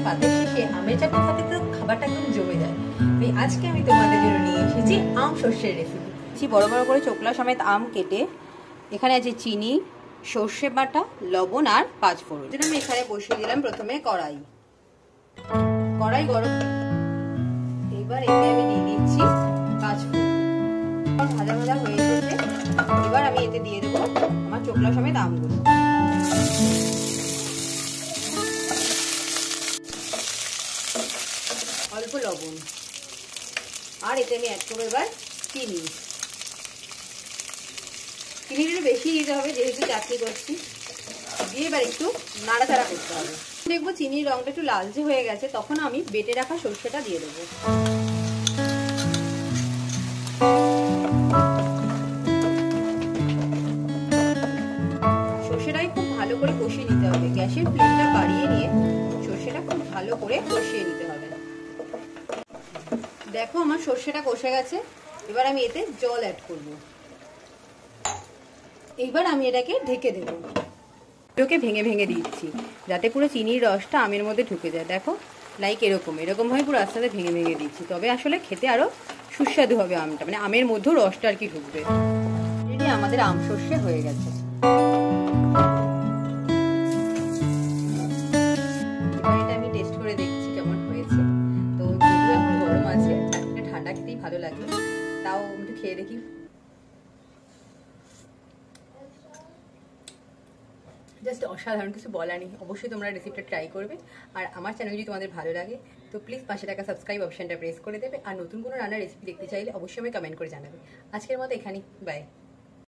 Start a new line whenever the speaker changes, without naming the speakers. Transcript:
পাতের শেষে আমের চাটনি সাথে তো খাবারটা একদম জমে যায়। তাই আজকে আমি তোমাদের জন্য নিয়ে এসেছি আম সর্ষের রেসিপি। বড় বড় করে চোকলা সমেত আম কেটে এখানে আছে চিনি, সর্ষে বাটা, লবণ আর পাঁচফোড়ন। আমি এখানে বসিয়ে দিলাম প্রথমে কড়াই গরম। এবার এতে আমি দিয়ে দিচ্ছি পাঁচফোড়ন। ভাজা ভাজা হয়ে এসেছে। এবার আমি এতে দিয়ে দেবো আমার চোকলা সমেত আমগুলো। অল্প লবণ আর এতে আমি অ্যাড করবো এবার চিনি। চিনিটা একটু বেশি দিতে হবে যেহেতু চাটনি করছি। দিয়ে এবার একটু নাড়াচাড়া করতে হবে। দেখবো চিনির রঙটা একটু লালচে হয়ে গেছে, তখন আমি বেটে রাখা সর্ষেটা দিয়ে দেবো। সর্ষেটাকে খুব ভালো করে কষিয়ে নিতে হবে। গ্যাসের ফ্লেমটা বাড়িয়ে নিয়ে সর্ষেটা খুব ভালো করে কষিয়ে নিতে হবে। দেখো আমার সর্ষেটা কষে গেছে। এবার আমি এতে জল অ্যাড করব। এইবার আমি এটাকে ঢেকে দেব। এটাকে ভেঙে ভেঙে দিচ্ছি যাতে পুরো চিনির রসটা আমের মধ্যে ঢুকে যায়। দেখো লাইক এরকম ভাবে পুরো আস্তে আস্তে ভেঙে ভেঙে দিচ্ছি, তবে আসলে খেতে আরো সুস্বাদু হবে আমটা, মানে আমের মধ্যেও রসটা আর কি ঢুকবে। রেডি, আমাদের আম সর্ষে হয়ে গেছে। এবার এটা আমি টেস্ট করে দেখছি কেমন হয়েছে। তো যদিও এখন গরম আছে, ঠান্ডা খেতেই ভালো লাগে, তাও একটু খেয়ে দেখি। জাস্ট অসাধারণ, কিছু বলার নেই। অবশ্যই তোমরা রেসিপিটা ট্রাই করবে। আর আমার চ্যানেল যদি তোমাদের ভালো লাগে তো প্লিজ পাশে থাকা সাবস্ক্রাইব অপশনটা প্রেস করে দেবে। আর নতুন কোনো রান্নার রেসিপি দেখতে চাইলে অবশ্যই আমি কমেন্ট করে জানাবে। আজকের মতো এখানেই, বাই।